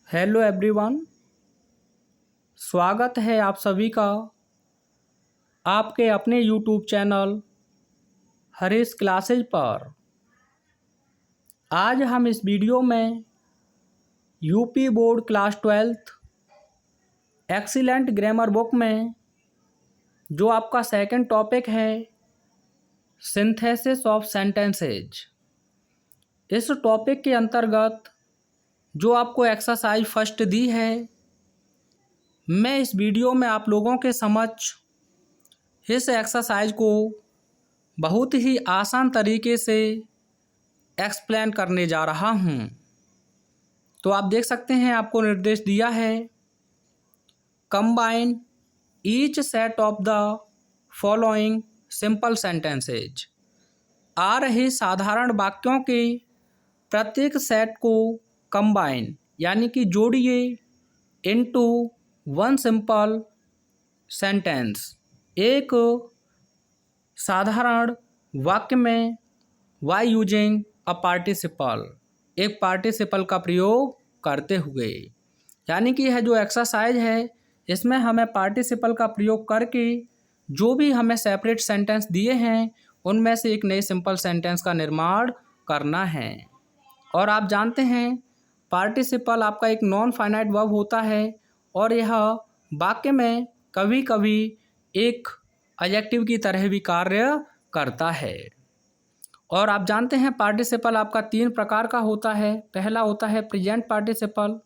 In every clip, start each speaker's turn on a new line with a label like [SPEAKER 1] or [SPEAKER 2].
[SPEAKER 1] Hello everyone, स्वागत है आप सभी का आपके अपने यूट्यूब चैनल हरीश क्लासेज पर। आज हम इस वीडियो में UP board class 12th excellent grammar book में जो आपका सेकंड टॉपिक है सिंथेसिस ऑफ सेंटेंसेज, इस टॉपिक के अंतर्गत जो आपको एक्सरसाइज फर्स्ट दी है, मैं इस वीडियो में आप लोगों के समक्ष इस एक्सरसाइज को बहुत ही आसान तरीके से एक्सप्लेन करने जा रहा हूँ। तो आप देख सकते हैं, आपको निर्देश दिया है, combine each set of the following simple sentences. आ रहे साधारण वाक्यों के प्रत्येक सेट को कंबाइन यानी कि जोड़िए इनटू वन सिंपल सेंटेंस, एक साधारण वाक्य में वाई यूजिंग अ पार्टिसिपल, एक पार्टिसिपल का प्रयोग करते हुए। यानी कि यह जो एक्सरसाइज है, इसमें हमें पार्टिसिपल का प्रयोग करके जो भी हमें सेपरेट सेंटेंस दिए हैं उनमें से एक नए सिंपल सेंटेंस का निर्माण करना है। और आप जानते हैं, पार्टिसिपल आपका एक नॉन फाइनाइट वर्ब होता है और यह वाक्य में कभी कभी एक एडजेक्टिव की तरह भी कार्य करता है। और आप जानते हैं, पार्टिसिपल आपका 3 प्रकार का होता है। पहला होता है प्रेजेंट पार्टिसिपल।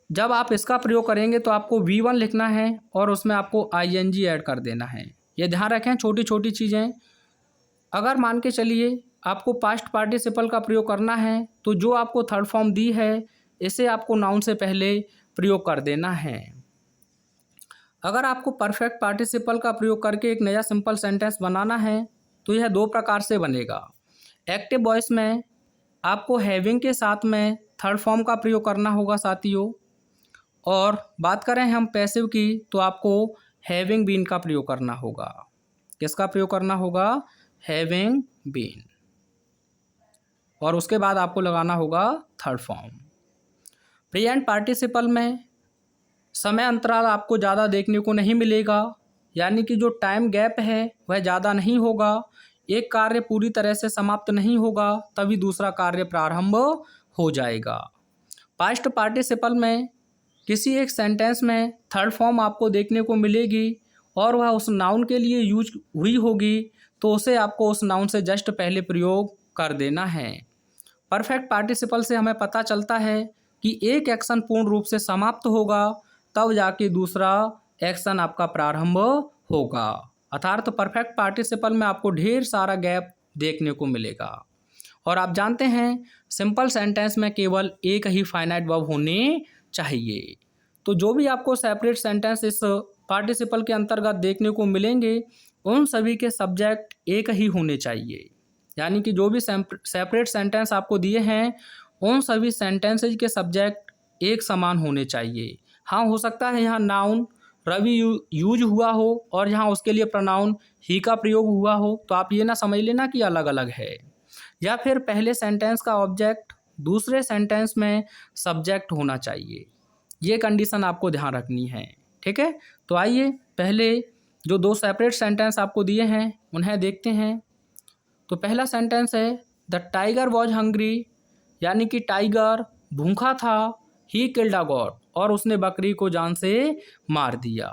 [SPEAKER 1] जब आप इसका प्रयोग करेंगे तो आपको V1 लिखना है और उसमें आपको ING ऐड कर देना है। ये ध्यान रखें, छोटी छोटी चीज़ें। अगर मान के चलिए आपको पास्ट पार्टिसिपल का प्रयोग करना है तो जो आपको थर्ड फॉर्म दी है इसे आपको नाउन से पहले प्रयोग कर देना है। अगर आपको परफेक्ट पार्टिसिपल का प्रयोग करके एक नया सिंपल सेंटेंस बनाना है तो यह 2 प्रकार से बनेगा। एक्टिव वॉइस में आपको हैविंग के साथ में थर्ड फॉर्म का प्रयोग करना होगा साथियों। और बात करें हम पैसिव की तो आपको हैविंग बीन का प्रयोग करना होगा। किसका प्रयोग करना होगा? Having been. और उसके बाद आपको लगाना होगा थर्ड फॉर्म। प्रेजेंट पार्टिसिपल में समय अंतराल आपको ज़्यादा देखने को नहीं मिलेगा, यानी कि जो टाइम गैप है वह ज़्यादा नहीं होगा। एक कार्य पूरी तरह से समाप्त नहीं होगा तभी दूसरा कार्य प्रारंभ हो जाएगा। पास्ट पार्टिसिपल में किसी एक सेंटेंस में थर्ड फॉर्म आपको देखने को मिलेगी और वह उस नाउन के लिए यूज हुई होगी तो उसे आपको उस नाउन से जस्ट पहले प्रयोग कर देना है। परफेक्ट पार्टिसिपल से हमें पता चलता है कि एक एक्शन पूर्ण रूप से समाप्त होगा तब जाके दूसरा एक्शन आपका प्रारंभ होगा। अर्थात परफेक्ट पार्टिसिपल में आपको ढेर सारा गैप देखने को मिलेगा। और आप जानते हैं, सिंपल सेंटेंस में केवल एक ही फाइनाइट वर्ब होने चाहिए। तो जो भी आपको सेपरेट सेंटेंस इस पार्टिसिपल के अंतर्गत देखने को मिलेंगे उन सभी के सब्जेक्ट एक ही होने चाहिए। यानी कि जो भी सेपरेट सेंटेंस आपको दिए हैं उन सभी सेंटेंसेज के सब्जेक्ट एक समान होने चाहिए। हाँ, हो सकता है यहाँ नाउन रवि यूज हुआ हो और यहाँ उसके लिए प्रोनाउन ही का प्रयोग हुआ हो, तो आप ये ना समझ लेना कि अलग अलग है। या फिर पहले सेंटेंस का ऑब्जेक्ट दूसरे सेंटेंस में सब्जेक्ट होना चाहिए। ये कंडीशन आपको ध्यान रखनी है, ठीक है। तो आइए पहले जो 2 सेपरेट सेंटेंस आपको दिए हैं उन्हें देखते हैं। तो पहला सेंटेंस है द टाइगर वॉज हंग्री, यानी कि टाइगर भूखा था। ही किल्ड अ गॉट, और उसने बकरी को जान से मार दिया।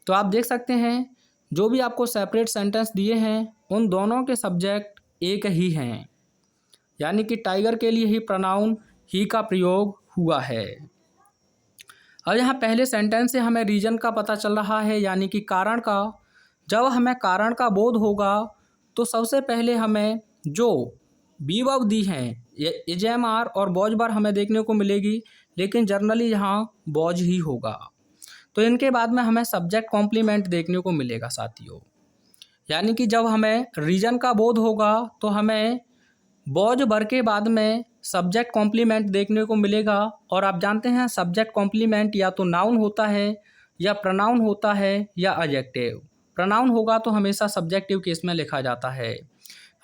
[SPEAKER 1] तो आप देख सकते हैं, जो भी आपको सेपरेट सेंटेंस दिए हैं उन दोनों के सब्जेक्ट एक ही हैं, यानी कि टाइगर के लिए ही प्रोनाउन ही का प्रयोग हुआ है। अब यहाँ पहले सेंटेंस से हमें रीजन का पता चल रहा है, यानी कि कारण का। जब हमें कारण का बोध होगा तो सबसे पहले हमें जो बी वर्ब दी हैं इजेम आर और बॉज बार हमें देखने को मिलेगी, लेकिन जनरली यहाँ बॉज ही होगा। तो इनके बाद में हमें सब्जेक्ट कॉम्प्लीमेंट देखने को मिलेगा साथियों। यानी कि जब हमें रीजन का बोध होगा तो हमें बॉज बर के बाद में सब्जेक्ट कॉम्प्लीमेंट देखने को मिलेगा। और आप जानते हैं, सब्जेक्ट कॉम्प्लीमेंट या तो नाउन होता है या प्रोनाउन होता है या एडजेक्टिव। प्रोनाउन होगा तो हमेशा सब्जेक्टिव केस में लिखा जाता है।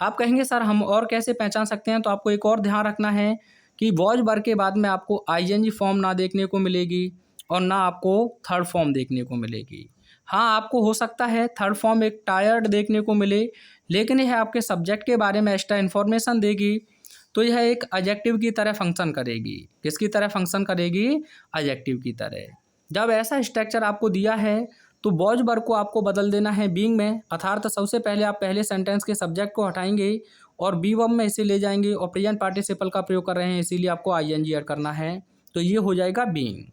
[SPEAKER 1] आप कहेंगे सर हम और कैसे पहचान सकते हैं, तो आपको एक और ध्यान रखना है कि वॉज वर्ब के बाद में आपको आईएनजी फॉर्म ना देखने को मिलेगी और ना आपको थर्ड फॉर्म देखने को मिलेगी। हाँ, आपको हो सकता है थर्ड फॉर्म एक टायर्ड देखने को मिले, लेकिन यह आपके सब्जेक्ट के बारे में एक्स्ट्रा इन्फॉर्मेशन देगी, तो यह एक एडजेक्टिव की तरह फंक्शन करेगी। किसकी तरह फंक्शन करेगी? एडजेक्टिव की तरह। जब ऐसा स्ट्रक्चर आपको दिया है तो वॉज वर्ब को आपको बदल देना है बीइंग में, अर्थात सबसे पहले आप पहले सेंटेंस के सब्जेक्ट को हटाएंगे और बी वर्ब में इसे ले जाएंगे और प्रेजेंट पार्टिसिपल का प्रयोग कर रहे हैं इसीलिए आपको आईएनजी ऐड करना है, तो ये हो जाएगा बीइंग।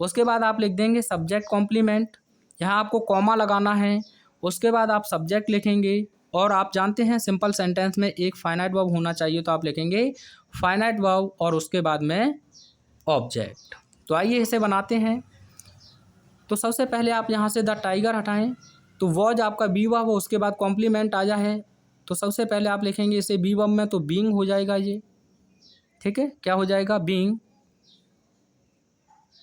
[SPEAKER 1] उसके बाद आप लिख देंगे सब्जेक्ट कॉम्प्लीमेंट, यहाँ आपको कॉमा लगाना है। उसके बाद आप सब्जेक्ट लिखेंगे और आप जानते हैं सिंपल सेंटेंस में एक फाइनाइट वर्ब होना चाहिए, तो आप लिखेंगे फाइनाइट वर्ब और उसके बाद में ऑब्जेक्ट। तो आइए इसे बनाते हैं। तो सबसे पहले आप यहाँ से द टाइगर हटाएं, तो वॉज आपका बी वर्ब, उसके बाद कॉम्प्लीमेंट आया है, तो सबसे पहले आप लिखेंगे इसे बी वर्ब में, तो बीइंग हो जाएगा ये, ठीक है, क्या हो जाएगा? बीइंग।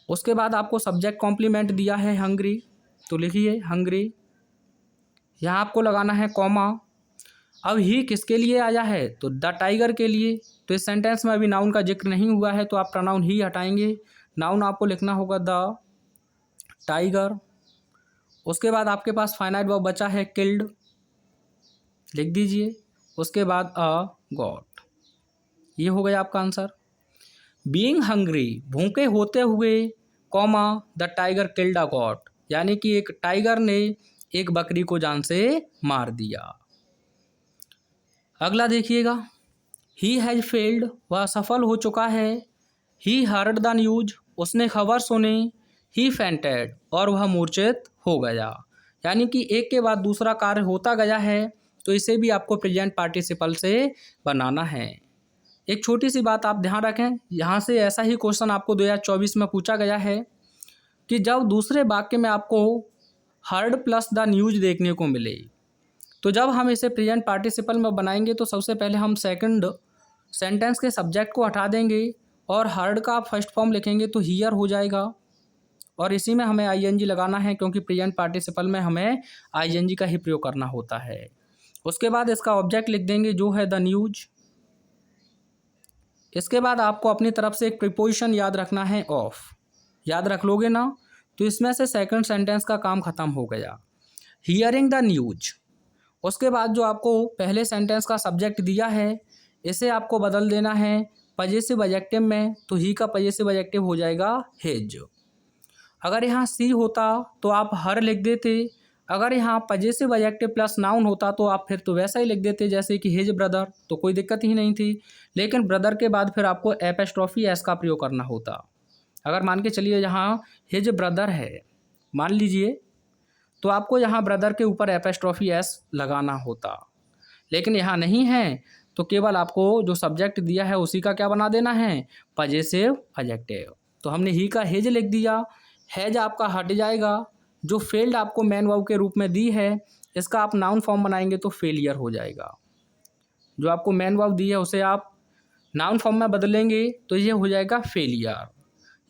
[SPEAKER 1] उसके बाद आपको सब्जेक्ट कॉम्प्लीमेंट दिया है हंग्री, तो लिखिए हंग्री, यहाँ आपको लगाना है कॉमा। अब ही किसके लिए आया है? तो द टाइगर के लिए। तो इस सेंटेंस में अभी नाउन का जिक्र नहीं हुआ है, तो आप प्रोनाउन ही हटाएंगे, नाउन आपको लिखना होगा द टाइगर। उसके बाद आपके पास फाइनाइट वर्ब बचा है किल्ड, लिख दीजिए। उसके बाद अ गॉट, ये हो गया आपका आंसर। बीइंग हंग्री, भूखे होते हुए, comma the tiger killed a got, यानी कि एक टाइगर ने एक बकरी को जान से मार दिया। अगला देखिएगा, ही हैज फेल्ड, वह असफल हो चुका है। ही हर्ड द न्यूज, उसने खबर सुनी। ही फेंटेड, और वह मूर्छित हो गया, यानी कि एक के बाद दूसरा कार्य होता गया है, तो इसे भी आपको प्रेजेंट पार्टिसिपल से बनाना है। एक छोटी सी बात आप ध्यान रखें, यहाँ से ऐसा ही क्वेश्चन आपको 2024 में पूछा गया है कि जब दूसरे वाक्य में आपको हर्ड प्लस द न्यूज देखने को मिले, तो जब हम इसे प्रेजेंट पार्टिसिपल में बनाएंगे तो सबसे पहले हम सेकंड सेंटेंस के सब्जेक्ट को हटा देंगे और हर्ड का फर्स्ट फॉर्म लिखेंगे तो हियर हो जाएगा, और इसी में हमें आईएनजी लगाना है क्योंकि प्रेजेंट पार्टिसिपल में हमें आईएनजी का ही प्रयोग करना होता है। उसके बाद इसका ऑब्जेक्ट लिख देंगे जो है द न्यूज। इसके बाद आपको अपनी तरफ से एक प्रीपोजिशन याद रखना है ऑफ, याद रख लोगे ना, तो इसमें से सेकंड सेंटेंस का काम खत्म हो गया। हियरिंग द न्यूज, उसके बाद जो आपको पहले सेंटेंस का सब्जेक्ट दिया है इसे आपको बदल देना है पजेसिव एडजेक्टिव में, तो ही का पजेसिव एडजेक्टिव हो जाएगा हिज। अगर यहाँ सी होता तो आप हर लिख देते, अगर यहाँ पजेसिव एडजेक्टिव प्लस नाउन होता तो आप फिर तो वैसा ही लिख देते जैसे कि हिज ब्रदर, तो कोई दिक्कत ही नहीं थी। लेकिन ब्रदर के बाद फिर आपको एपोस्ट्रोफी एस का प्रयोग करना होता। अगर मान के चलिए यहाँ हिज ब्रदर है, मान लीजिए, तो आपको यहाँ ब्रदर के ऊपर एपोस्ट्रोफी एस लगाना होता, लेकिन यहाँ नहीं है, तो केवल आपको जो सब्जेक्ट दिया है उसी का क्या बना देना है? Possessive adjective. तो हमने ही का हिज लिख दिया, हैज आपका हट जाएगा, जो फेल्ड आपको मैन वर्ब के रूप में दी है इसका आप नाउन फॉर्म बनाएंगे तो फेलियर हो जाएगा। जो आपको मैन वर्ब दी है उसे आप नाउन फॉर्म में बदलेंगे तो ये हो जाएगा फेलियर।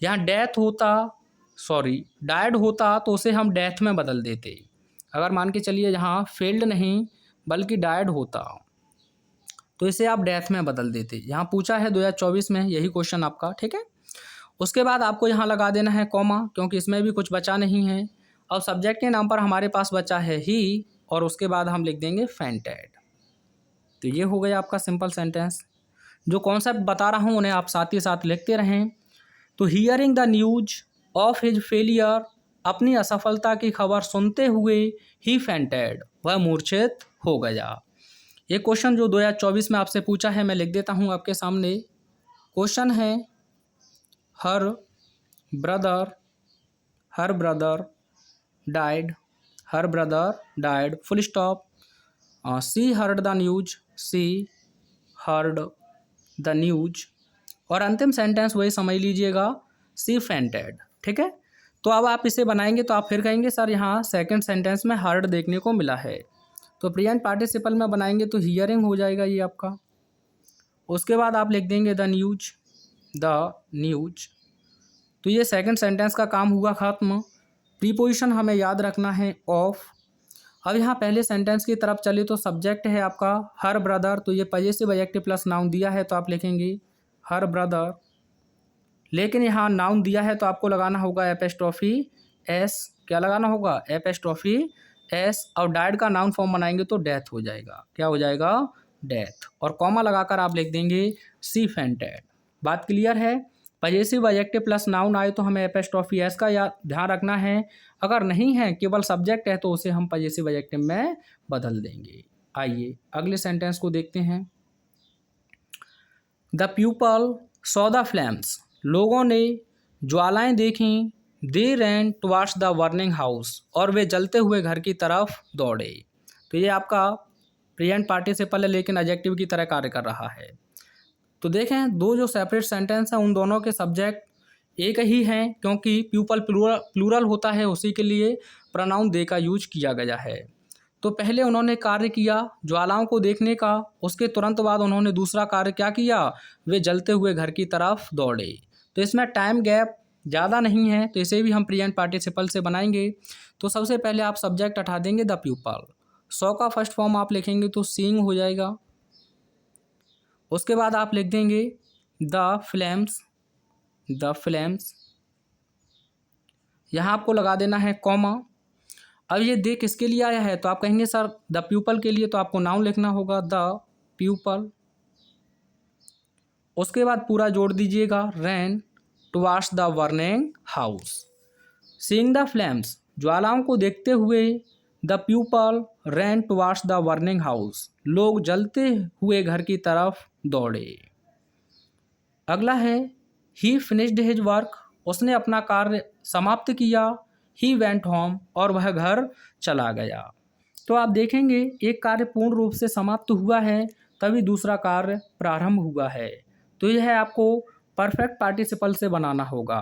[SPEAKER 1] यहाँ डेथ होता, सॉरी डायड होता, तो उसे हम डेथ में बदल देते। अगर मान के चलिए यहाँ फेल्ड नहीं बल्कि डायड होता तो इसे आप डेथ में बदल देते। यहाँ पूछा है 2024 में यही क्वेश्चन आपका, ठीक है। उसके बाद आपको यहाँ लगा देना है कॉमा, क्योंकि इसमें भी कुछ बचा नहीं है। अब सब्जेक्ट के नाम पर हमारे पास बचा है ही, और उसके बाद हम लिख देंगे फेंटेड। तो ये हो गया आपका सिंपल सेंटेंस। जो कॉन्सेप्ट बता रहा हूँ उन्हें आप साथ ही साथ लिखते रहें। तो hearing the news of his failure, अपनी असफलता की खबर सुनते हुए ही फेंटेड, वह मूर्छित हो गया। ये क्वेश्चन जो 2024 में आपसे पूछा है मैं लिख देता हूँ आपके सामने। क्वेश्चन है her brother died, her brother died, full stop. She heard the news, she heard the news, और अंतिम सेंटेंस वही समझ लीजिएगा, सी फेंटेड, ठीक है। तो अब आप इसे बनाएंगे तो आप फिर कहेंगे सर यहाँ सेकंड सेंटेंस में हर्ड देखने को मिला है, तो प्रेजेंट पार्टिसिपल में बनाएंगे तो हियरिंग हो जाएगा ये आपका। उसके बाद आप लिख देंगे द न्यूज, तो ये सेकंड सेंटेंस का काम हुआ खत्म। प्रीपोजिशन हमें याद रखना है ऑफ। अब यहाँ पहले सेंटेंस की तरफ चले तो सब्जेक्ट है आपका हर ब्रदर, तो ये पजेसिव एडजेक्टिव प्लस नाउन दिया है तो आप लिखेंगे हर ब्रदर, लेकिन यहाँ नाउन दिया है तो आपको लगाना होगा एपेस्ट्रॉफी एस। क्या लगाना होगा? एपेस्ट्रॉफी एस। और डाइड का नाउन फॉर्म बनाएंगे तो डेथ हो जाएगा। क्या हो जाएगा? डेथ। और कॉमा लगाकर आप लिख देंगे सी फेंटेड। बात क्लियर है? पजेसिव एडजेक्टिव प्लस नाउन आए तो हमें एपेस्ट्रॉफी एस का या ध्यान रखना है। अगर नहीं है, केवल सब्जेक्ट है, तो उसे हम पजेसिव एडजेक्टिव में बदल देंगे। आइए अगले सेंटेंस को देखते हैं। द पीपल सॉ द फ्लैम्स, लोगों ने ज्वालाएं देखीं। दे रैन टुवार्ड्स द बर्निंग हाउस, और वे जलते हुए घर की तरफ दौड़े। तो ये आपका प्रेजेंट पार्टिसिपल है, लेकिन एडजेक्टिव की तरह कार्य कर रहा है। तो देखें, दो जो सेपरेट सेंटेंस हैं उन दोनों के सब्जेक्ट एक ही हैं, क्योंकि पीपल प्लूरल होता है, उसी के लिए प्रोनाउन दे का यूज किया गया है। तो पहले उन्होंने कार्य किया ज्वालाओं को देखने का, उसके तुरंत बाद उन्होंने दूसरा कार्य क्या किया? वे जलते हुए घर की तरफ दौड़े। तो इसमें टाइम गैप ज़्यादा नहीं है, तो इसे भी हम प्रेजेंट पार्टिसिपल से बनाएंगे। तो सबसे पहले आप सब्जेक्ट हटा देंगे द पीपल। सॉ का फर्स्ट फॉर्म आप लिखेंगे तो सीइंग हो जाएगा। उसके बाद आप लिख देंगे द फ्लेम्स। द फ्लेम्स, यहाँ आपको लगा देना है कॉमा। अब ये दे किसके लिए आया है? तो आप कहेंगे सर द पीपल के लिए, तो आपको नाउन लिखना होगा द पीपल। उसके बाद पूरा जोड़ दीजिएगा ran towards the burning house. Seeing the flames, ज्वालाओं को देखते हुए the people ran towards the burning house, लोग जलते हुए घर की तरफ दौड़े। अगला है ही फिनिश्ड हिज वर्क, उसने अपना कार्य समाप्त किया। ही वेंट होम, और वह घर चला गया। तो आप देखेंगे एक कार्य पूर्ण रूप से समाप्त हुआ है, तभी दूसरा कार्य प्रारंभ हुआ है। तो यह है आपको परफेक्ट पार्टिसिपल से बनाना होगा।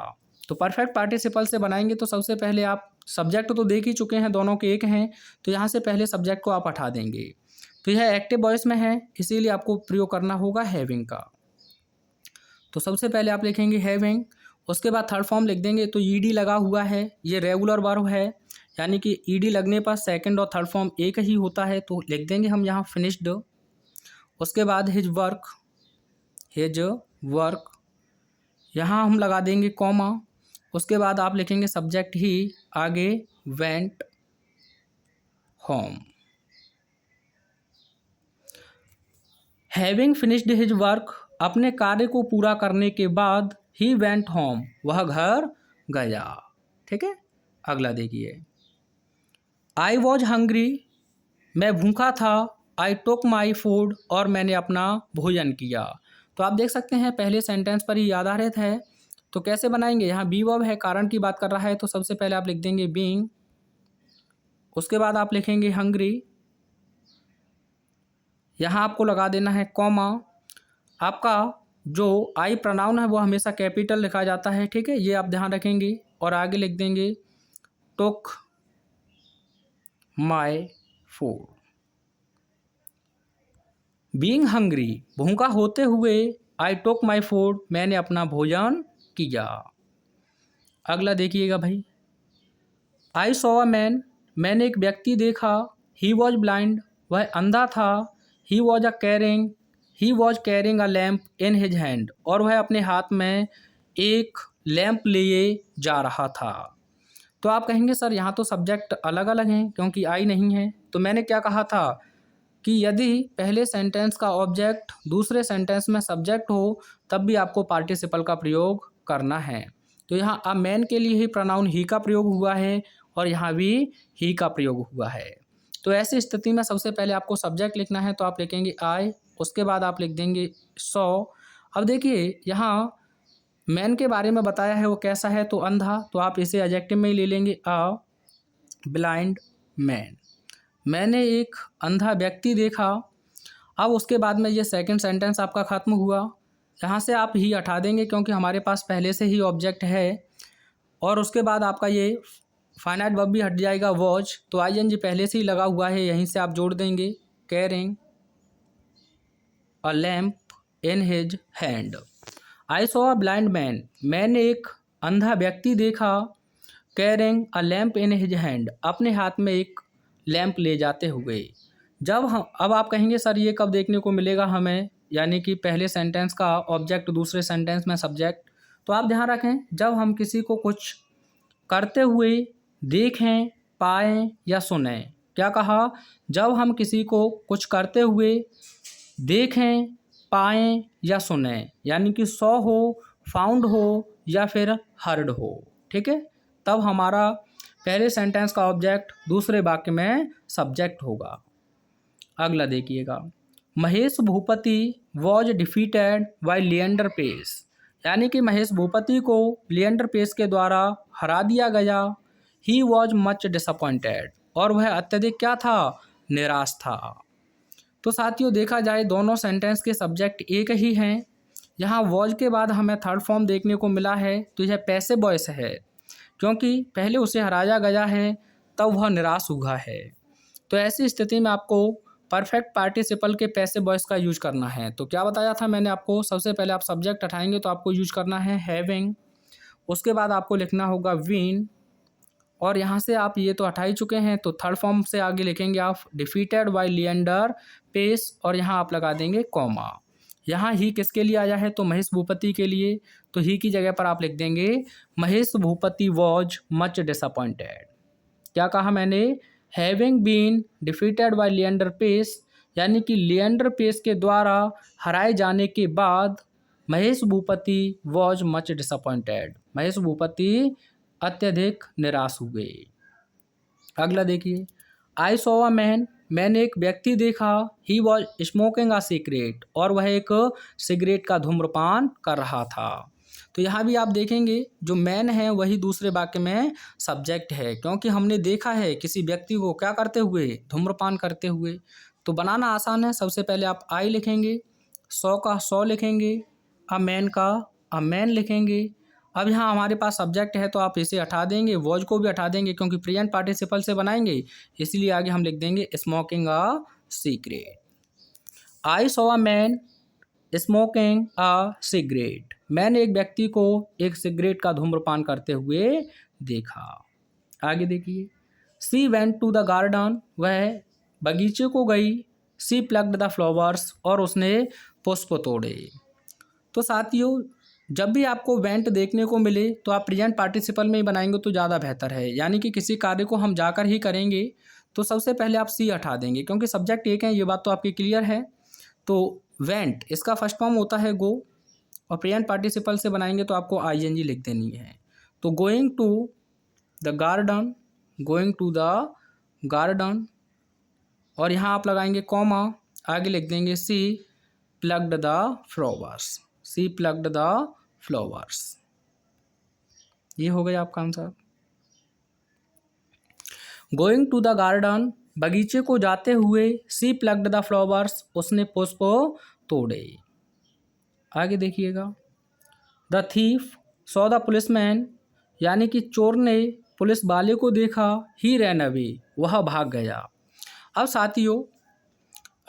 [SPEAKER 1] तो परफेक्ट पार्टिसिपल से बनाएंगे तो सबसे पहले आप सब्जेक्ट तो देख ही चुके हैं, दोनों के एक हैं, तो यहाँ से पहले सब्जेक्ट को आप हटा देंगे। तो यह एक्टिव वॉइस में है, इसीलिए आपको प्रयोग करना होगा हैविंग का। तो सबसे पहले आप लिखेंगे हैविंग। उसके बाद थर्ड फॉर्म लिख देंगे। तो ईडी लगा हुआ है, ये रेगुलर वर्ब है, यानी कि ईडी लगने पर सेकंड और थर्ड फॉर्म एक ही होता है, तो लिख देंगे हम यहाँ फिनिश्ड। उसके बाद हिज वर्क। हिज वर्क, यहाँ हम लगा देंगे कॉमा। उसके बाद आप लिखेंगे सब्जेक्ट ही, आगे went home. Having finished his work, अपने कार्य को पूरा करने के बाद ही वेंट होम, वह घर गया। ठीक है, अगला देखिए। आई वॉज हंग्री, मैं भूखा था। आई टुक माई फूड, और मैंने अपना भोजन किया। तो आप देख सकते हैं पहले सेंटेंस पर ही आधारित है। तो कैसे बनाएंगे? यहाँ बी वर्ब है, कारण की बात कर रहा है, तो सबसे पहले आप लिख देंगे बीइंग। उसके बाद आप लिखेंगे हंग्री, यहाँ आपको लगा देना है कॉमा। आपका जो आई प्रोनाउन है वो हमेशा कैपिटल लिखा जाता है, ठीक है, ये आप ध्यान रखेंगे। और आगे लिख देंगे टुक माई फूड। बीइंग हंग्री, भूखा होते हुए, आई टुक माई फूड, मैंने अपना भोजन किया। अगला देखिएगा भाई। आई सॉ अ मैन, मैंने एक व्यक्ति देखा। ही वॉज ब्लाइंड, वह अंधा था। He was carrying a lamp in his hand, और वह अपने हाथ में एक लैंप लिए जा रहा था। तो आप कहेंगे सर यहाँ तो सब्जेक्ट अलग अलग हैं, क्योंकि आई नहीं है। तो मैंने क्या कहा था कि यदि पहले सेंटेंस का ऑब्जेक्ट दूसरे सेंटेंस में सब्जेक्ट हो, तब भी आपको पार्टिसिपल का प्रयोग करना है। तो यहाँ अब मैन के लिए ही प्रोनाउन ही का प्रयोग हुआ है, और यहाँ भी ही का प्रयोग हुआ है। तो ऐसी स्थिति में सबसे पहले आपको सब्जेक्ट लिखना है, तो आप लिखेंगे आई। उसके बाद आप लिख देंगे सॉ। अब देखिए यहाँ मैन के बारे में बताया है, वो कैसा है? तो अंधा, तो आप इसे एडजेक्टिव में ही ले लेंगे, अ ब्लाइंड मैन। मैंने एक अंधा व्यक्ति देखा। अब उसके बाद में ये सेकंड सेंटेंस आपका खत्म हुआ। यहाँ से आप ही हटा देंगे, क्योंकि हमारे पास पहले से ही ऑब्जेक्ट है। और उसके बाद आपका ये फाइनाइट वर्ब भी हट जाएगा, वॉच। तो आईएनजी पहले से ही लगा हुआ है, यहीं से आप जोड़ देंगे carrying a lamp in his hand. I saw a blind man, मैंने एक अंधा व्यक्ति देखा। Carrying a lamp in his hand, अपने हाथ में एक लैंप ले जाते हुए। जब हम अब आप कहेंगे सर ये कब देखने को मिलेगा हमें? यानी कि पहले सेंटेंस का ऑब्जेक्ट, दूसरे सेंटेंस में सब्जेक्ट। तो आप ध्यान रखें, जब हम किसी को कुछ करते हुए देखें, पाएं या सुनें, क्या कहा, जब हम किसी को कुछ करते हुए देखें, पाएं या सुनें, यानी कि सॉ हो, फाउंड हो या फिर हर्ड हो, ठीक है, तब हमारा पहले सेंटेंस का ऑब्जेक्ट दूसरे वाक्य में सब्जेक्ट होगा। अगला देखिएगा, Mahesh Bhupathi was defeated by Leander Paes, यानी कि महेश भूपति को लिएंडर पेस के द्वारा हरा दिया गया। ही वॉज मच डिसअपॉइंटेड, और वह अत्यधिक क्या था, निराश था। तो साथियों देखा जाए दोनों सेंटेंस के सब्जेक्ट एक ही हैं। यहाँ वॉज के बाद हमें थर्ड फॉर्म देखने को मिला है, तो यह पैसिव वॉइस है, क्योंकि पहले उसे हराया गया है तब वह निराश हुआ है। तो ऐसी स्थिति में आपको परफेक्ट पार्टिसिपल के पैसिव वॉइस का यूज करना है। तो क्या बताया था मैंने आपको, सबसे पहले आप सब्जेक्ट हटाएंगे तो आपको यूज करना है हैविंग, उसके बाद आपको लिखना होगा बीन, और यहाँ से आप ये तो हटा ही चुके हैं, तो थर्ड फॉर्म से आगे लिखेंगे आप डिफीटेड बाय लिएंडर पेस, और यहाँ आप लगा देंगे कॉमा। यहाँ ही किसके लिए आया है, तो महेश भूपति के लिए, तो ही की जगह पर आप लिख देंगे Mahesh Bhupathi was much disappointed. क्या कहा मैंने, having been defeated by Leander Paes, यानी कि लिएंडर पेस के द्वारा हराए जाने के बाद Mahesh Bhupathi was much disappointed, Mahesh Bhupathi अत्यधिक निराश हुए। अगला देखिए, आई सॉ अ मैन, मैंने एक व्यक्ति देखा, he was smoking a cigarette, और वह एक सिगरेट का धूम्रपान कर रहा था। तो यहाँ भी आप देखेंगे जो मैन है वही दूसरे वाक्य में सब्जेक्ट है, क्योंकि हमने देखा है किसी व्यक्ति को क्या करते हुए, धूम्रपान करते हुए। तो बनाना आसान है, सबसे पहले आप आई लिखेंगे, सॉ का सॉ लिखेंगे, अ मैन का अ मैन लिखेंगे। अब यहाँ हमारे पास सब्जेक्ट है तो आप इसे हटा देंगे, वॉज को भी हटा देंगे क्योंकि प्रेजेंट पार्टिसिपल से बनाएंगे, इसलिए आगे हम लिख देंगे smoking a cigarette. I saw a man smoking a cigarette, मैंने एक व्यक्ति को एक सिगरेट का धूम्रपान करते हुए देखा। आगे देखिए, she went to the garden, वह बगीचे को गई, सी प्लग्ड द फ्लावर्स, और उसने पुष्प तोड़े। तो साथियों जब भी आपको वेंट देखने को मिले तो आप प्रेजेंट पार्टिसिपल में ही बनाएंगे तो ज़्यादा बेहतर है, यानी कि किसी कार्य को हम जाकर ही करेंगे तो सबसे पहले आप सी हटा देंगे, क्योंकि सब्जेक्ट एक है, ये बात तो आपकी क्लियर है। तो वेंट इसका फर्स्ट फॉर्म होता है गो, और प्रेजेंट पार्टिसिपल से बनाएंगे तो आपको आईएनजी लिख देनी है। तो going to the garden, going to the garden, और यहाँ आप लगाएंगे कॉमा, आगे लिख देंगे she plucked the flowers, she plucked the flowers. ये हो गया आपका answer. Going to the garden, बगीचे को जाते हुए, सी प्लग्ड द फ्लावर्स, उसने पुष्प तोड़े। आगे देखिएगा, the thief saw the policeman, यानी कि चोर ने पुलिस वाले को देखा, ही रैन अवे, वह भाग गया। अब साथियों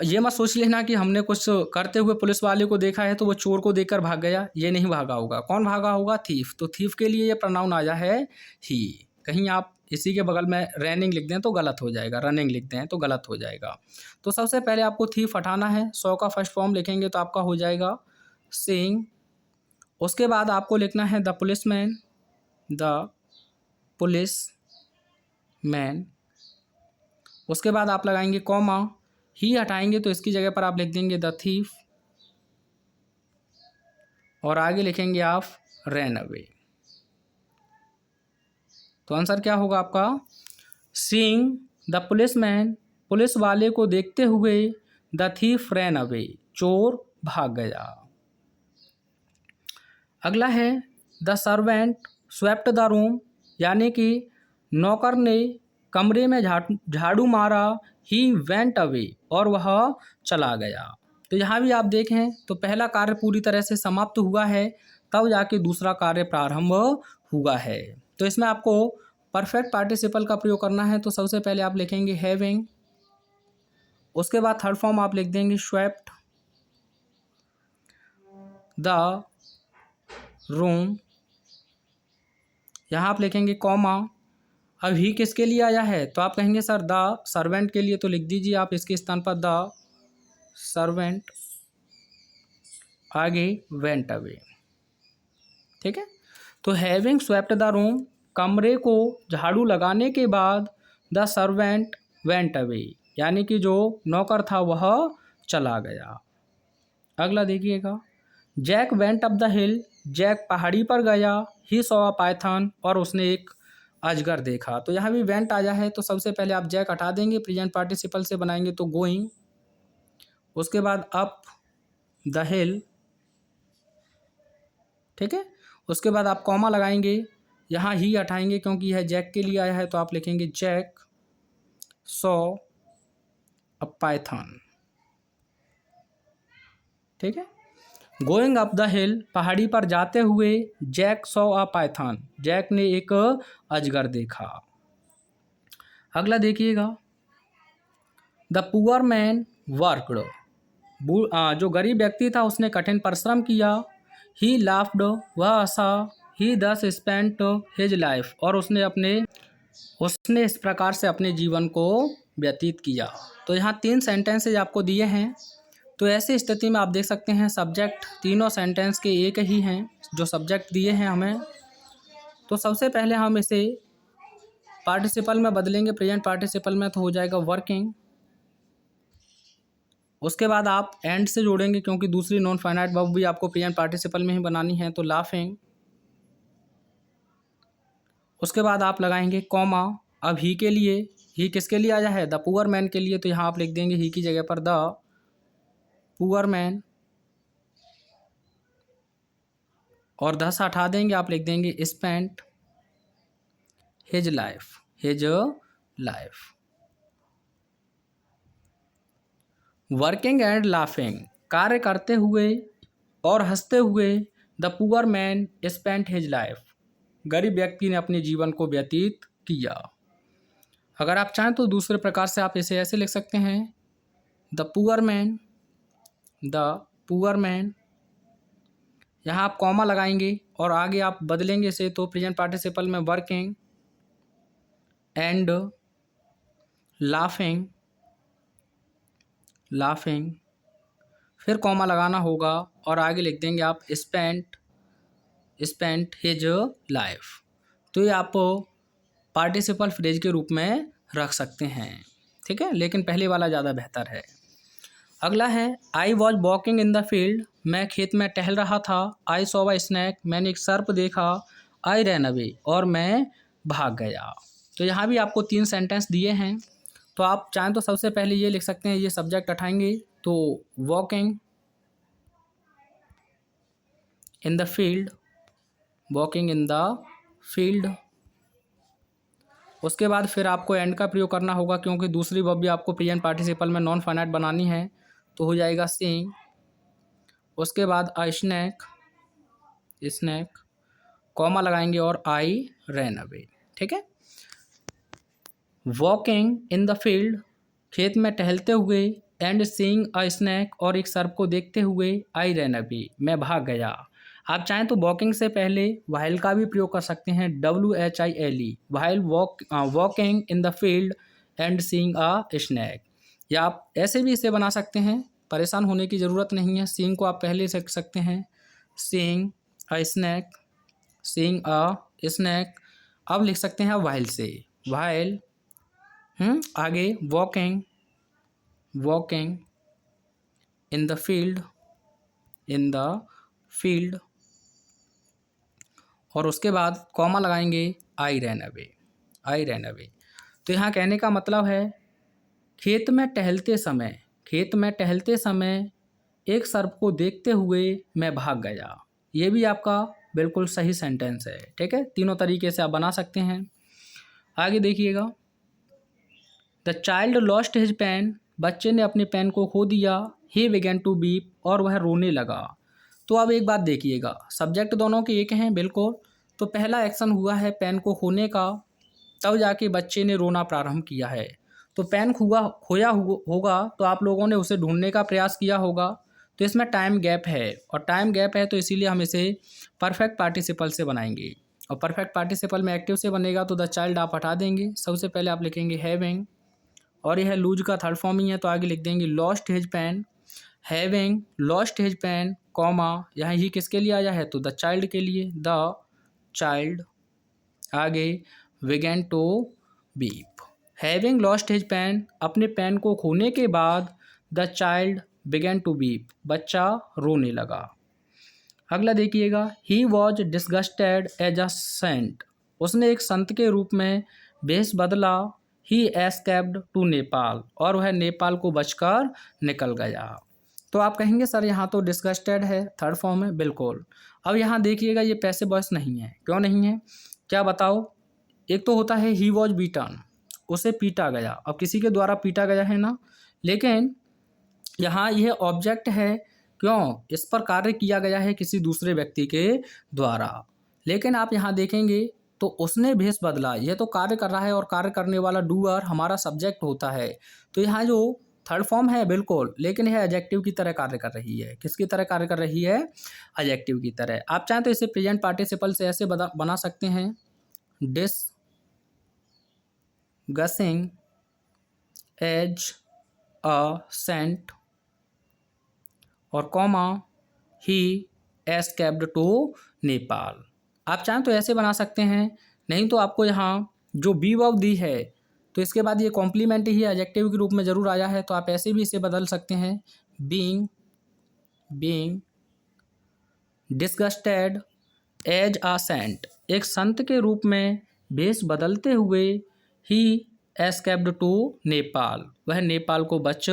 [SPEAKER 1] ये मत सोच लेना कि हमने कुछ करते हुए पुलिस वाले को देखा है तो वो चोर को देखकर भाग गया, ये नहीं भागा होगा। कौन भागा होगा, थीफ। तो थीफ के लिए ये प्रोनाउन आया है ही। कहीं आप इसी के बगल में रनिंग लिख दें तो गलत हो जाएगा, रनिंग लिख दें तो गलत हो जाएगा। तो सबसे पहले आपको थीफ हटाना है, सॉ का फर्स्ट फॉर्म लिखेंगे तो आपका हो जाएगा सीइंग। उसके बाद आपको लिखना है the policeman, the police man. उसके बाद आप लगाएंगे कॉमा, ही हटाएंगे तो इसकी जगह पर आप लिख देंगे द थीफ, और आगे लिखेंगे आप रैन अवे। तो आंसर क्या होगा आपका, सीइंग द पुलिसमैन, पुलिस वाले को देखते हुए, द थीफ रैन अवे, चोर भाग गया। अगला है the servant swept the room, यानी कि नौकर ने कमरे में झाड़ू मारा, ही वेंट अवे, और वह चला गया। तो यहाँ भी आप देखें तो पहला कार्य पूरी तरह से समाप्त हुआ है, तब जाके दूसरा कार्य प्रारंभ हुआ है। तो इसमें आपको परफेक्ट पार्टिसिपल का प्रयोग करना है। तो सबसे पहले आप लिखेंगे हैविंग, उसके बाद थर्ड फॉर्म आप लिख देंगे स्वेप्ट द रूम, यहाँ आप लिखेंगे कॉमा। अब ही किसके लिए आया है, तो आप कहेंगे सर द सर्वेंट के लिए, तो लिख दीजिए आप इसके स्थान पर द सर्वेंट। आगे वेंट अवे। ठीक है, तो हैविंग स्वेप्ट द रूम, कमरे को झाड़ू लगाने के बाद द सर्वेंट वेंट अवे, यानी कि जो नौकर था वह चला गया। अगला देखिएगा, Jack went up the hill, Jack पहाड़ी पर गया, ही सॉ अ पाइथन, और उसने एक अजगर देखा। तो यहाँ भी वेंट आया है, तो सबसे पहले आप जैक हटा देंगे, प्रेजेंट पार्टिसिपल से बनाएंगे तो गोइंग, उसके बाद अप द हिल। ठीक है, उसके बाद आप कॉमा लगाएंगे, यहाँ ही हटाएंगे क्योंकि यह जैक के लिए आया है, तो आप लिखेंगे जैक सॉ अ पाइथन। ठीक है, गोइंग अप द हिल, पहाड़ी पर जाते हुए, Jack saw a python, Jack ने एक अजगर देखा। अगला देखिएगा, द पुअर मैन वर्कड, जो गरीब व्यक्ति था उसने कठिन परिश्रम किया, ही लाफ्ड, वह हंसा, ही दस स्पेंट हिज लाइफ, और उसने इस प्रकार से अपने जीवन को व्यतीत किया। तो यहाँ 3 सेंटेंसेज आपको दिए हैं। तो ऐसी स्थिति में आप देख सकते हैं सब्जेक्ट तीनों सेंटेंस के एक ही हैं जो सब्जेक्ट दिए हैं हमें। तो सबसे पहले हम इसे पार्टिसिपल में बदलेंगे, प्रेजेंट पार्टिसिपल में, तो हो जाएगा वर्किंग। उसके बाद आप एंड से जोड़ेंगे क्योंकि दूसरी नॉन फाइनाइट वर्ब भी आपको प्रेजेंट पार्टिसिपल में ही बनानी है, तो लाफिंग। उसके बाद आप लगाएंगे कॉमा। अब ही के लिए, ही किसके लिए आया है? द पुअर मैन के लिए, तो यहाँ आप लिख देंगे ही की जगह पर द पुअर मैन, और दस हटा देंगे, आप लिख देंगे spent his life, his life. Working and laughing, कार्य करते हुए और हंसते हुए, the poor man spent his life, गरीब व्यक्ति ने अपने जीवन को व्यतीत किया। अगर आप चाहें तो दूसरे प्रकार से आप इसे ऐसे लिख सकते हैं, द पुअर मैन, यहाँ आप कॉमा लगाएंगे और आगे आप बदलेंगे इसे, तो प्रेजेंट पार्टिसिपल में वर्किंग एंड लाफिंग, फिर कॉमा लगाना होगा और आगे लिख देंगे आप स्पेंट हिज लाइफ। तो ये आप पार्टिसिपल फ्रेज के रूप में रख सकते हैं। ठीक है, लेकिन पहले वाला ज़्यादा बेहतर है। अगला है I was walking in the field, मैं खेत में टहल रहा था। आई सॉ अ स्नैक, मैंने एक सर्प देखा। आई रैन अवे, और मैं भाग गया। तो यहाँ भी आपको 3 सेंटेंस दिए हैं। तो आप चाहें तो सबसे पहले ये लिख सकते हैं, ये सब्जेक्ट हटाएंगे तो walking in the field, walking in the field. उसके बाद फिर आपको एंड का प्रयोग करना होगा क्योंकि दूसरी वर्ब भी आपको प्रेजेंट पार्टिसिपल में नॉन फाइनाइट बनानी है, तो हो जाएगा सीइंग। उसके बाद अ स्नैक, कॉमा लगाएंगे और आई रैन अवे। ठीक है, वॉकिंग इन द फील्ड, खेत में टहलते हुए, एंड सीइंग अ स्नैक, और एक सर्प को देखते हुए, आई रैन अवे, मैं भाग गया। आप चाहें तो वॉकिंग से पहले व्हाइल का भी प्रयोग कर सकते हैं, WHILE, while walking in the field and seeing a snake, या आप ऐसे भी इसे बना सकते हैं, परेशान होने की ज़रूरत नहीं है। सीइंग को आप पहले से लिख सकते हैं, सीइंग अ स्नैक, अब लिख सकते हैं व्हाइल से, व्हाइल आगे वॉकिंग इन द फील्ड, और उसके बाद कॉमा लगाएंगे आई रैन अवे। तो यहाँ कहने का मतलब है खेत में टहलते समय एक सर्प को देखते हुए मैं भाग गया। ये भी आपका बिल्कुल सही सेंटेंस है। ठीक है, तीनों तरीके से आप बना सकते हैं। आगे देखिएगा, the child lost his pen, बच्चे ने अपने पेन को खो दिया। ही बिगेन टू वीप, और वह रोने लगा। तो अब एक बात देखिएगा, सब्जेक्ट दोनों के एक हैं बिल्कुल। तो पहला एक्शन हुआ है पेन को खोने का, तब जाके बच्चे ने रोना प्रारंभ किया है। तो पेन खोया होगा तो आप लोगों ने उसे ढूंढने का प्रयास किया होगा, तो इसमें टाइम गैप है, और टाइम गैप है तो इसीलिए हम इसे परफेक्ट पार्टिसिपल से बनाएंगे। और परफेक्ट पार्टिसिपल में एक्टिव से बनेगा तो द चाइल्ड आप हटा देंगे। सबसे पहले आप लिखेंगे हैविंग, और यह लूज का थर्ड फॉर्म ही है, तो आगे लिख देंगे lost his pen. Having lost his pen comma, यहाँ ही किसके लिए आया है तो द चाइल्ड के लिए, द चाइल्ड। आगे began to weep, having lost his pen, अपने पेन को खोने के बाद the child began to weep, बच्चा रोने लगा। अगला देखिएगा, he was disgusted as a saint, उसने एक संत के रूप में भेष बदला। ही एस्केप्ड टू नेपाल, और वह नेपाल को बचकर निकल गया। तो आप कहेंगे सर यहाँ तो डिस्गस्टेड है, थर्ड फॉर्म है, बिल्कुल। अब यहाँ देखिएगा ये पैसिव वॉइस नहीं है, क्यों नहीं है क्या बताओ। एक तो होता है ही वॉज बीटन, उसे पीटा गया, अब किसी के द्वारा पीटा गया है ना, लेकिन यहाँ यह ऑब्जेक्ट है, क्यों, इस पर कार्य किया गया है किसी दूसरे व्यक्ति के द्वारा। लेकिन आप यहाँ देखेंगे तो उसने भेष बदला, यह तो कार्य कर रहा है और कार्य करने वाला डूअर हमारा सब्जेक्ट होता है। तो यहाँ जो थर्ड फॉर्म है बिल्कुल, लेकिन यह एडजेक्टिव की तरह कार्य कर रही है। किसकी तरह कार्य कर रही है, एडजेक्टिव की तरह। आप चाहें तो इसे प्रेजेंट पार्टिसिपल से ऐसे बना सकते हैं, डिस्कसिंग एज अ सेंट और comma he escaped to Nepal. आप चाहें तो ऐसे बना सकते हैं, नहीं तो आपको यहाँ जो बी वर्ब दी है तो इसके बाद ये कॉम्प्लीमेंट ही एडजेक्टिव के रूप में ज़रूर आया है, तो आप ऐसे भी इसे बदल सकते हैं, बीइंग डिस्गस्टेड एज आ सेंट, एक संत के रूप में भेष बदलते हुए ही एस्केप्ड टू नेपाल, वह नेपाल को बच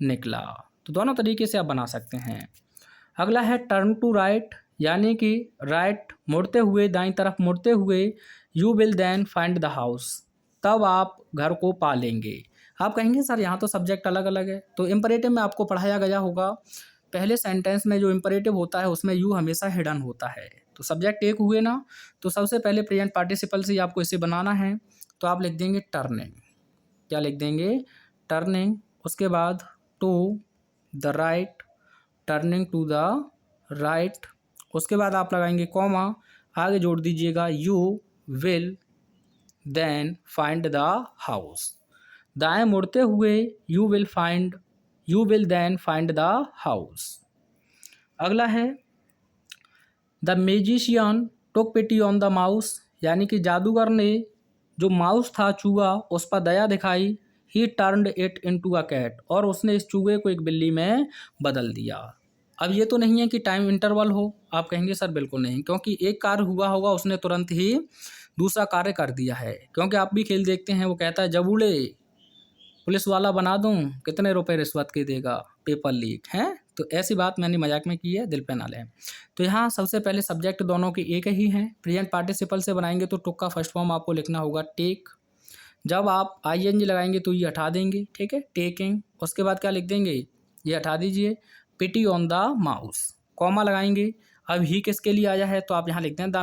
[SPEAKER 1] निकला। तो दोनों तरीके से आप बना सकते हैं। अगला है टर्न टू राइट, यानी कि राइट मुड़ते हुए, दाईं तरफ मुड़ते हुए, you will then find the house, तब आप घर को पा लेंगे। आप कहेंगे सर यहाँ तो सब्जेक्ट अलग अलग है, तो इम्परेटिव में आपको पढ़ाया गया होगा, पहले सेंटेंस में जो इम्परेटिव होता है उसमें यू हमेशा हिडन होता है। तो सब्जेक्ट एक हुए ना, तो सबसे पहले प्रेजेंट पार्टिसिपल से आपको इसे बनाना है, तो आप लिख देंगे टर्निंग, क्या लिख देंगे, टर्निंग। उसके बाद to the right, turning to the right. उसके बाद आप लगाएंगे कॉमा, आगे जोड़ दीजिएगा you will then find the house, दाएं मुड़ते हुए you will then find the house. अगला है the magician took pity on the mouse, यानी कि जादूगर ने जो माउस था, चूहा, उस पर दया दिखाई। He turned it into a cat, और उसने इस चूहे को एक बिल्ली में बदल दिया। अब ये तो नहीं है कि टाइम इंटरवल हो, आप कहेंगे सर बिल्कुल नहीं, क्योंकि एक कार्य हुआ होगा उसने तुरंत ही दूसरा कार्य कर दिया है। क्योंकि आप भी खेल देखते हैं, वो कहता है जबूले पुलिस वाला बना दूं, कितने रुपए रिश्वत के देगा, पेपर लीक है। तो ऐसी बात मैंने मजाक में की है, दिल पे ना लें। तो यहाँ सबसे पहले सब्जेक्ट दोनों के एक ही हैं। प्रेजेंट पार्टिसिपल से बनाएंगे तो टुक का फर्स्ट फॉर्म आपको लिखना होगा टेक, जब आप आईएनजी लगाएंगे तो ये हटा देंगे, ठीक है, टेकिंग। उसके बाद क्या लिख देंगे, ये हटा दीजिए, pity on the mouse, comma लगाएंगे। अब ही किसके लिए आया है, तो आप यहाँ लिखते हैं द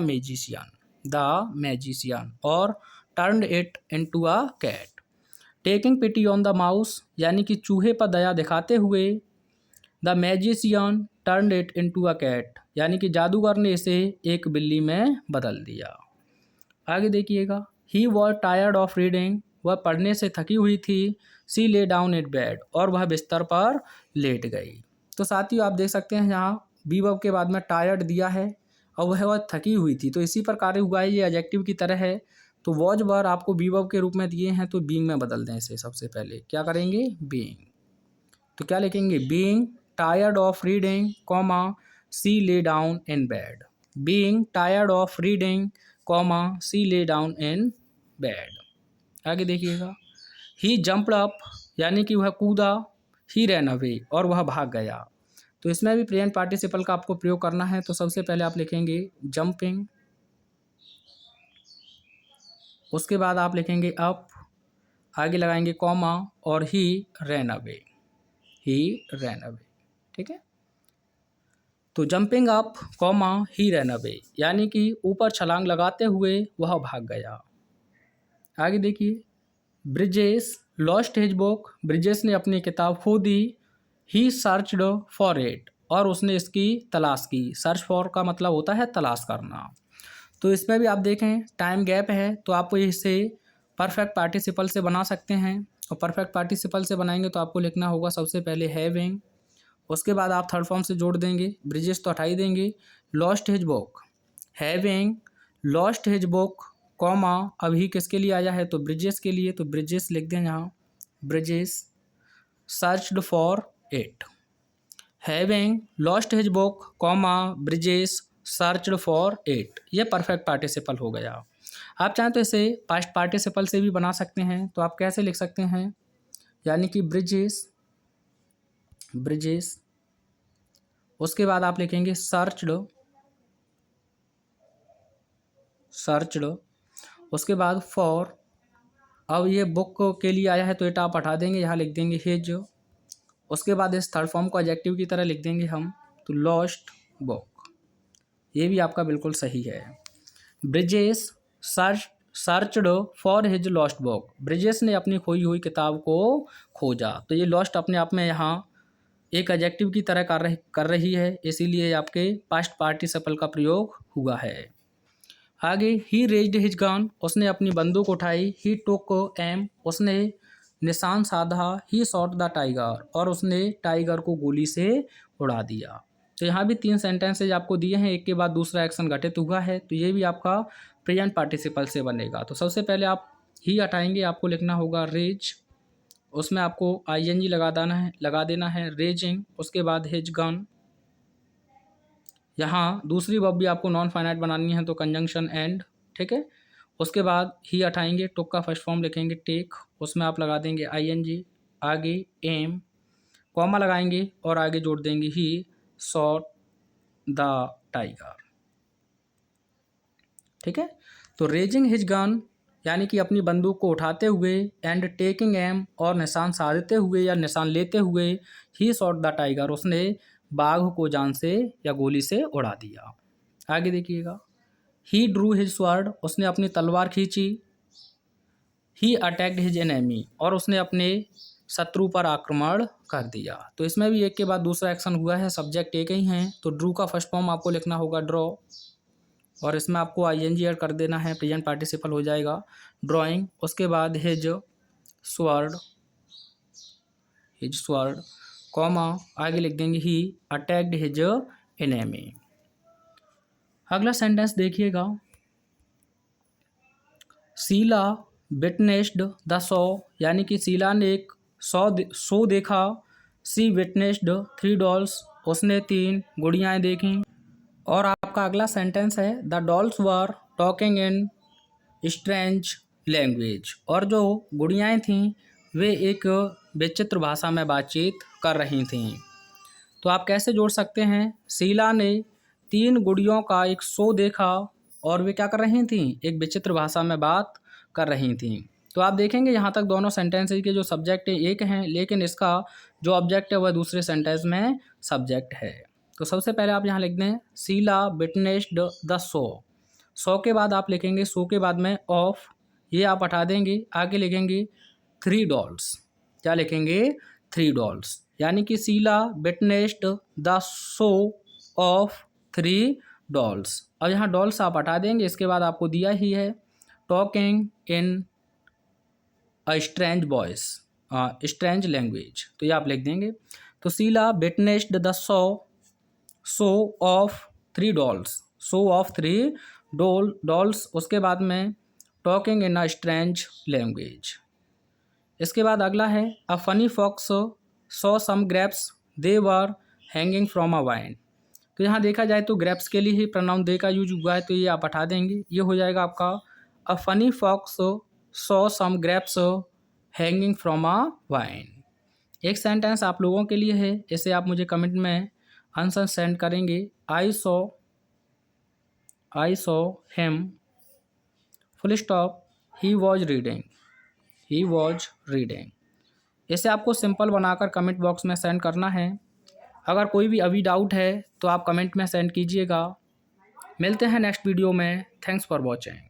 [SPEAKER 1] मैजिशियन, और turned it into a cat. Taking pity on the mouse, यानी कि चूहे पर दया दिखाते हुए, the magician turned it into a cat, यानी कि जादूगर ने इसे एक बिल्ली में बदल दिया। आगे देखिएगा, he was tired of reading, वह पढ़ने से थकी हुई थी। सी ले डाउन इट बेड, और वह बिस्तर पर लेट गई। तो साथियों आप देख सकते हैं यहाँ बी वर्ब के बाद में टायर्ड दिया है और वह थकी हुई थी, तो इसी पर कार्य हुआ है, ये एडजेक्टिव की तरह है। तो वॉज वर्ब आपको बी वर्ब के रूप में दिए हैं, तो बीइंग में बदल दें इसे। सबसे पहले क्या करेंगे, बीइंग, तो क्या लिखेंगे, being tired of reading comma she lay down in bed, being tired of reading comma she lay down in bed. आगे देखिएगा, ही जंप्ड अप, यानी कि वह कूदा। ही रैन अवे, और वह भाग गया। तो इसमें भी प्रेजेंट पार्टिसिपल का आपको प्रयोग करना है, तो सबसे पहले आप लिखेंगे जंपिंग, उसके बाद आप लिखेंगे अप, आगे लगाएंगे कॉमा, और ही रैन अवे, ठीक है। तो जंपिंग अप कॉमा ही रैन अवे, यानी कि ऊपर छलांग लगाते हुए वह भाग गया। आगे देखिए, bridges lost his book, bridges ने अपनी किताब खो दी। ही सर्च्ड फॉर इट, और उसने इसकी तलाश की। सर्च फॉर का मतलब होता है तलाश करना। तो इसमें भी आप देखें टाइम गैप है, तो आप इसे परफेक्ट पार्टिसिपल से बना सकते हैं। और परफेक्ट पार्टिसिपल से बनाएंगे तो आपको लिखना होगा सबसे पहले हैविंग, उसके बाद आप थर्ड फॉर्म से जोड़ देंगे, ब्रिजेस तो हटा ही देंगे, lost his book, having lost his book, comma अभी किसके लिए आया है तो ब्रिजेस के लिए, तो ब्रिजेस लिख दें यहाँ, bridges searched for it, having lost his book, comma bridges searched for it, ये परफेक्ट पार्टिसिपल हो गया। आप चाहें तो इसे पास्ट पार्टिसिपल से भी बना सकते हैं, तो आप कैसे लिख सकते हैं, यानी कि ब्रिजेस, ब्रिजेस उसके बाद आप लिखेंगे सर्च्ड, सर्च्ड उसके बाद फॉर, अब ये बुक के लिए आया है तो इट आप हटा देंगे, यहाँ लिख देंगे हिज, उसके बाद इस थर्ड फॉर्म को एडजेक्टिव की तरह लिख देंगे हम, तो लॉस्ट बुक, ये भी आपका बिल्कुल सही है। Bridges searched for his lost book, bridges ने अपनी खोई हुई किताब को खोजा, तो ये लॉस्ट अपने आप में यहाँ एक एडजेक्टिव की तरह कर रही है, इसीलिए आपके पास्ट पार्टिसिपल का प्रयोग हुआ है। आगे ही रेज्ड हिज गन, उसने अपनी बंदूक उठाई, ही टुक एम, उसने निशान साधा, ही शॉट द टाइगर, और उसने टाइगर को गोली से उड़ा दिया। तो यहाँ भी 3 सेंटेंसेज आपको दिए हैं, एक के बाद दूसरा एक्शन घटित हुआ है, तो ये भी आपका प्रेजेंट पार्टिसिपल से बनेगा। तो सबसे पहले आप ही हटाएंगे, आपको लिखना होगा रेज, उसमें आपको ING लगा देना है रेजिंग, उसके बाद हिज गन, यहाँ दूसरी वर्ब भी आपको नॉन फाइनाइट बनानी है तो कंजंक्शन एंड, ठीक है। उसके बाद ही हटाएंगे, टुक का फर्स्ट फॉर्म लिखेंगे टेक, उसमें आप लगा देंगे ING, आगे एम, कॉमा लगाएंगे और आगे जोड़ देंगे ही शॉट द टाइगर, ठीक है। तो रेजिंग हिज गन यानी कि अपनी बंदूक को उठाते हुए, एंड टेकिंग एम और निशान साधते हुए या निशान लेते हुए, ही शॉट द टाइगर, उसने बाघ को जान से या गोली से उड़ा दिया। आगे देखिएगा, ही ड्रू हिज स्वॉर्ड, उसने अपनी तलवार खींची, ही अटैक्ड हिज एनेमी, और उसने अपने शत्रु पर आक्रमण कर दिया। तो इसमें भी एक के बाद दूसरा एक्शन हुआ है, सब्जेक्ट एक ही हैं, तो ड्रू का फर्स्ट फॉर्म आपको लिखना होगा ड्रॉ, और इसमें आपको ING ऐड कर देना है, प्रेजेंट पार्टिसिपल हो जाएगा ड्राइंग। उसके बाद his sword, his sword, comma आगे लिख देंगे ही अटैक्ड हिज एनेमी। अगला सेंटेंस देखिएगा, शीला विटनेस्ड द शो, यानी कि शीला ने एक शो देखा, सी विटनेस्ड 3 डॉल्स, उसने 3 गुड़ियाएँ देखीं। और आपका अगला सेंटेंस है, the dolls were talking in strange language, और जो गुड़ियाएँ थीं वे एक विचित्र भाषा में बातचीत कर रही थीं। तो आप कैसे जोड़ सकते हैं, शीला ने 3 गुड़ियों का एक शो देखा और वे क्या कर रही थीं, एक विचित्र भाषा में बात कर रही थीं। तो आप देखेंगे यहाँ तक दोनों सेंटेंसेस के जो सब्जेक्ट है एक हैं, लेकिन इसका जो ऑब्जेक्ट है वह दूसरे सेंटेंस में सब्जेक्ट है। तो सबसे पहले आप यहाँ लिख दें, Sheela witnessed the show, show के बाद आप लिखेंगे शो के बाद में ऑफ, ये आप हटा देंगे, आगे लिखेंगे 3 डॉल्स, क्या लिखेंगे 3 डॉल्स, यानी कि Sheela witnessed the show of 3 dolls. अब यहाँ डॉल्स आप हटा देंगे, इसके बाद आपको दिया ही है talking in a strange voice, strange language, तो ये आप लिख देंगे। तो Sheela witnessed the show of 3 dolls, show of 3 dolls, उसके बाद में talking in a strange language. इसके बाद अगला है, a funny fox saw some grapes they were hanging from a vine. तो यहाँ देखा जाए तो ग्रेप्स के लिए ही प्रोनाउन दे का यूज हुआ है, तो ये आप हटा देंगे, ये हो जाएगा आपका a funny fox saw some grapes hanging from a vine. एक सेंटेंस आप लोगों के लिए है, इसे आप मुझे कमेंट में आंसर सेंड करेंगे, I saw him full stop he was reading. इसे आपको सिंपल बनाकर कमेंट बॉक्स में सेंड करना है। अगर कोई भी अभी डाउट है तो आप कमेंट में सेंड कीजिएगा। मिलते हैं नेक्स्ट वीडियो में। Thanks for watching.